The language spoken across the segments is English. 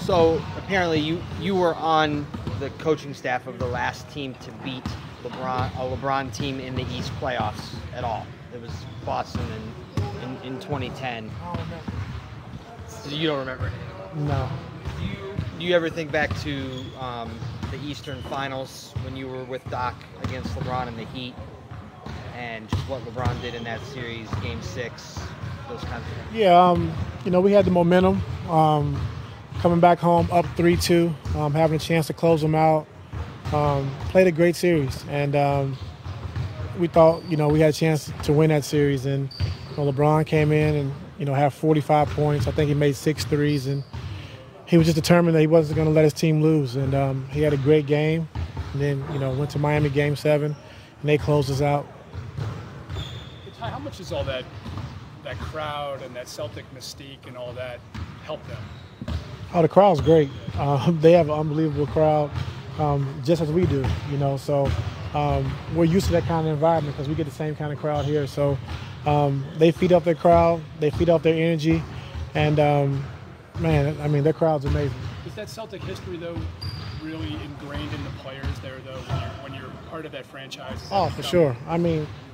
So apparently you were on the coaching staff of the last team to beat a LeBron team in the East playoffs at all. It was Boston in 2010. I don't remember. So you don't remember? No. Do you ever think back to the Eastern Finals when you were with Doc against LeBron and the Heat, and just what LeBron did in that series, Game 6, those kinds of things? Yeah, we had the momentum. Coming back home up 3-2, having a chance to close them out. Played a great series, and we thought, we had a chance to win that series. And LeBron came in and, had 45 points. I think he made 6 threes, and he was just determined that he wasn't going to let his team lose. And he had a great game. And then, went to Miami Game 7, and they closed us out. Ty, how much does all that crowd and that Celtic mystique and all that help them? Oh, the crowd's great. They have an unbelievable crowd, just as we do, So we're used to that kind of environment because we get the same kind of crowd here. So they feed up their crowd, they feed up their energy, and their crowd's amazing. Is that Celtic history, though, really ingrained in the players there, though, when you're part of that franchise? Oh, for sure.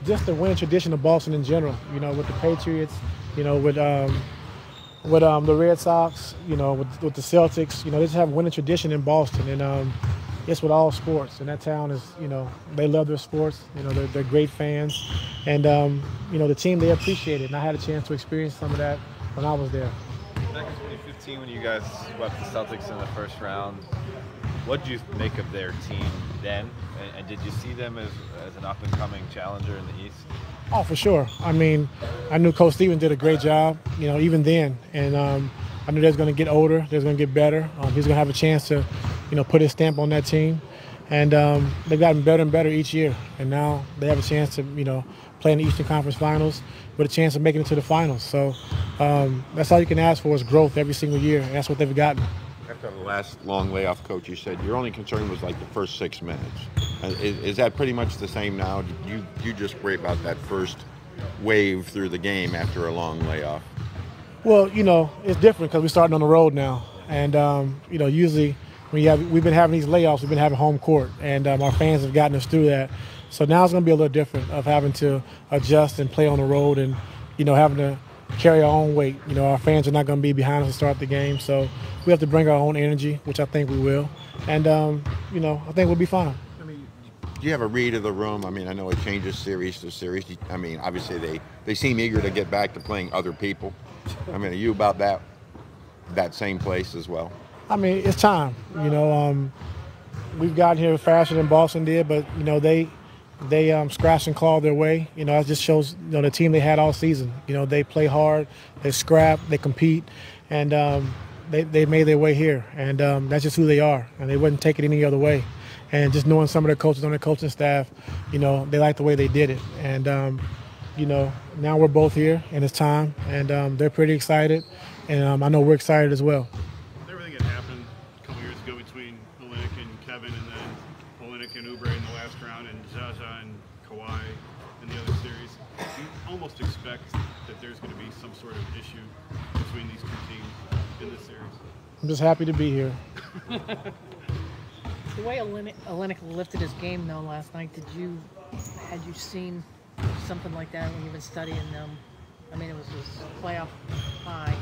Just the winning tradition of Boston in general, with the Patriots, with the Red Sox, with the Celtics, they just have a winning tradition in Boston, and it's with all sports. And that town is, they love their sports. They're great fans, and the team, they appreciate it. And I had a chance to experience some of that when I was there. Back in 2015, when you guys swept the Celtics in the first round, what did you make of their team then? And did you see them as an up-and-coming challenger in the East? Oh, for sure. I knew Coach Stevens did a great job, even then. And I knew they was going to get older, they was going to get better. He was going to have a chance to, put his stamp on that team. And they've gotten better and better each year. And now they have a chance to, play in the Eastern Conference Finals with a chance of making it to the finals. So that's all you can ask for is growth every single year. And that's what they've gotten. After the last long layoff, Coach, you said your only concern was like the first 6 minutes. Is that pretty much the same now? You just worry about that first wave through the game after a long layoff? Well, it's different because we're starting on the road now. And, usually we've been having these layoffs, we've been having home court. And our fans have gotten us through that. So now it's going to be a little different of having to adjust and play on the road and, having to carry our own weight. Our fans are not going to be behind us to start the game. So we have to bring our own energy, which I think we will. And, I think we'll be fine. Do you have a read of the room? I know it changes series to series. Obviously they seem eager to get back to playing other people. Are you about that same place as well? It's time. We've gotten here faster than Boston did, but, they scratched and clawed their way. It just shows, the team they had all season. They play hard, they scrap, they compete, and they made their way here. And that's just who they are, and they wouldn't take it any other way. And just knowing some of their coaches on their coaching staff, they like the way they did it. And, now we're both here, and it's time. And they're pretty excited, and I know we're excited as well. Everything that happened a couple years ago between Olynyk and Kevin, and then Olynyk and Oubre in the last round, and Zaza and Kawhi in the other series, you almost expect that there's going to be some sort of issue between these two teams in this series. I'm just happy to be here. The way Olynyk lifted his game, though, last night, had you seen something like that when you've been studying them? It was his playoff high,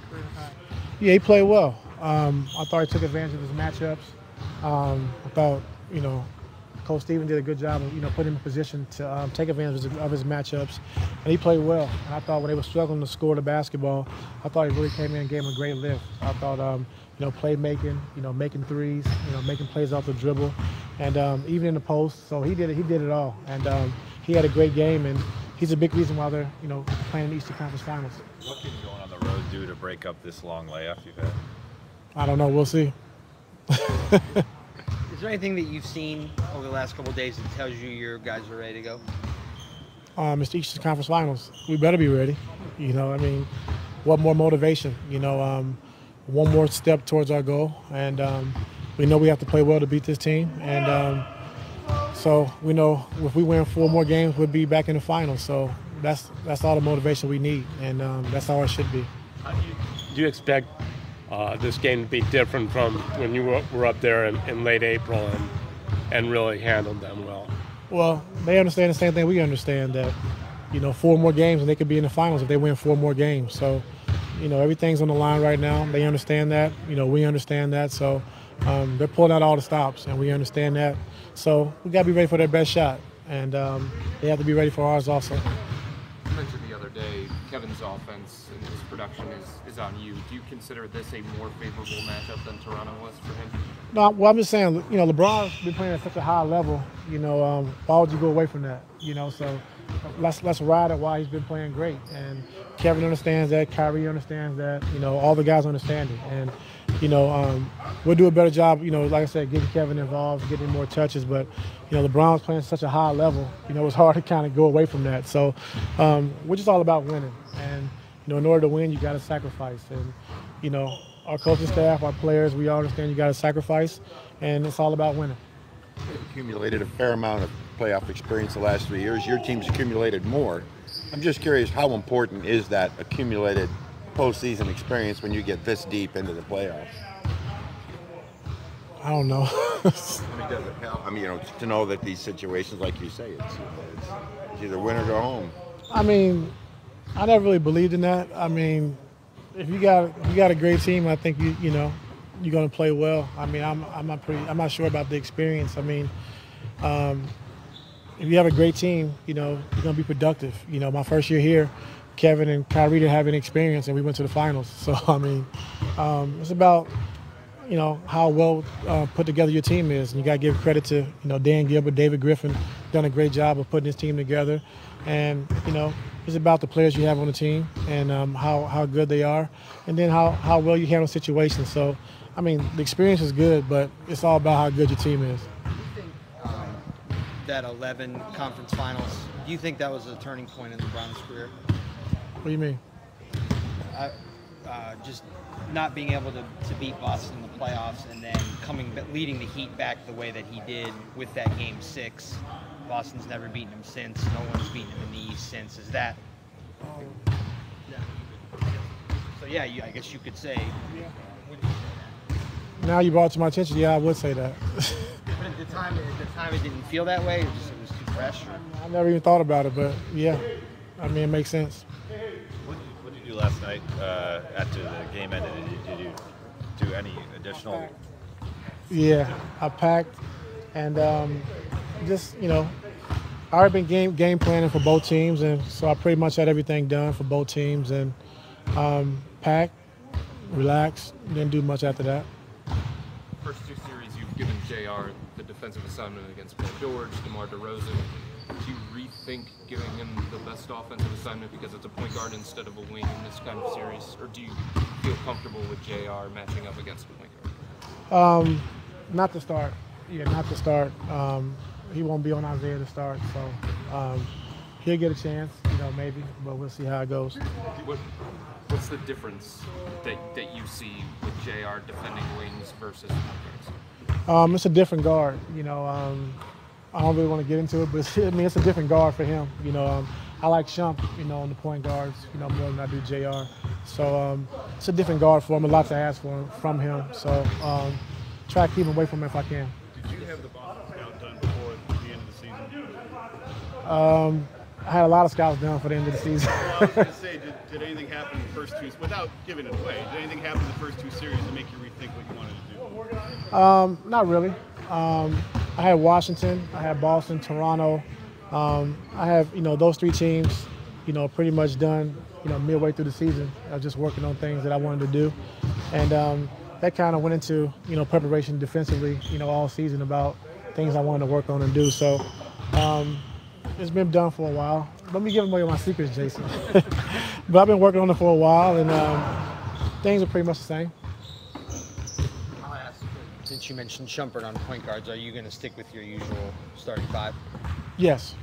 career high. Yeah, he played well. I thought he took advantage of his matchups. I thought, Coach Stevens did a good job of, putting him in position to take advantage of his matchups. And he played well. And I thought when they were struggling to score the basketball, I thought he really came in and gave him a great lift. I thought, playmaking, making threes, making plays off the dribble, and even in the post. So he did it all. And he had a great game, and he's a big reason why they're, playing the Eastern Conference Finals. What can going on the road do to break up this long layoff you've had? I don't know. We'll see. Is there anything that you've seen over the last couple of days that tells you your guys are ready to go? It's the Eastern Conference Finals. We better be ready. What more motivation? One more step towards our goal, and we know we have to play well to beat this team. And so we know if we win 4 more games, we'll be back in the finals. So that's all the motivation we need, and that's how it should be. Do you expect this game to be different from when you were up there in late April and really handled them well? Well, they understand the same thing we understand, that, 4 more games and they could be in the finals if they win 4 more games. So, everything's on the line right now. They understand that. We understand that. So they're pulling out all the stops, and we understand that. So we got to be ready for their best shot, and they have to be ready for ours also. You mentioned the other day Kevin's offense and his production is on you. Do you consider this a more favorable matchup than Toronto was for him? No, well, I'm just saying, LeBron's been playing at such a high level. Why would you go away from that? So let's ride it while he's been playing great. And Kevin understands that. Kyrie understands that. All the guys understand it. And we'll do a better job. Like I said, getting Kevin involved, getting more touches. But LeBron was playing at such a high level. It's hard to kind of go away from that. So we're just all about winning. And in order to win, you got to sacrifice. And our coaching staff, our players, we all understand you got to sacrifice, and it's all about winning. You've accumulated a fair amount of playoff experience the last 3 years. Your team's accumulated more. I'm just curious, how important is that accumulated postseason experience when you get this deep into the playoffs? I don't know. Does it help? To know that these situations, like you say, it's either win or go home. I never really believed in that. If you got a great team, I think you're going to play well. I'm not sure about the experience. If you have a great team, you're going to be productive. My first year here, Kevin and Kyrie didn't have any experience, and we went to the finals. So it's about how well put together your team is, and you got to give credit to Dan Gilbert, David Griffin, done a great job of putting his team together, and it's about the players you have on the team and how good they are, and then how well you handle situations. So, the experience is good, but it's all about how good your team is. Do you think that 11 conference finals, do you think that was a turning point in LeBron's career? What do you mean? Just not being able to beat Boston in the playoffs, and then leading the Heat back the way that he did with that Game 6. Boston's never beaten him since. No one's beaten him in the East since. Is that? So yeah, I guess you could say. Now you brought it to my attention. Yeah, I would say that. But at the time, it didn't feel that way. It was too fresh. I never even thought about it, but yeah, it makes sense. What did you do last night after the game ended? Did you do any additional? Yeah, I packed, and I already been game planning for both teams, and so I pretty much had everything done for both teams, and packed, relaxed, didn't do much after that. First 2 series, you've given JR the defensive assignment against Paul George, DeMar DeRozan. Do you rethink giving him the best offensive assignment because it's a point guard instead of a wing in this kind of series, or do you feel comfortable with JR matching up against a point guard? Not to start. Yeah, not to start. He won't be on Isaiah to start, so he'll get a chance, maybe, but we'll see how it goes. What's the difference that you see with JR defending wings versus point guards? It's a different guard. I don't really want to get into it, but it's a different guard for him. I like Shump, on the point guards, more than I do JR. So it's a different guard for him. A lot to ask from him. So try to keep him away from him if I can. Did you have the Boston scout done before the end of the season? I had a lot of scouts done for the end of the season. Well, I was going to say, did anything happen in the first 2, without giving it away, did anything happen in the first 2 series to make you rethink what you wanted to do? Not really. I had Washington, I had Boston, Toronto. I have, those 3 teams, pretty much done, midway through the season. I was just working on things that I wanted to do. And that kind of went into, preparation defensively, all season about things I wanted to work on and do. So it's been done for a while. Let me give away my secrets, Jason. But I've been working on it for a while, and things are pretty much the same. I'll ask, since you mentioned Shumpert on point guards, are you going to stick with your usual starting 5? Yes.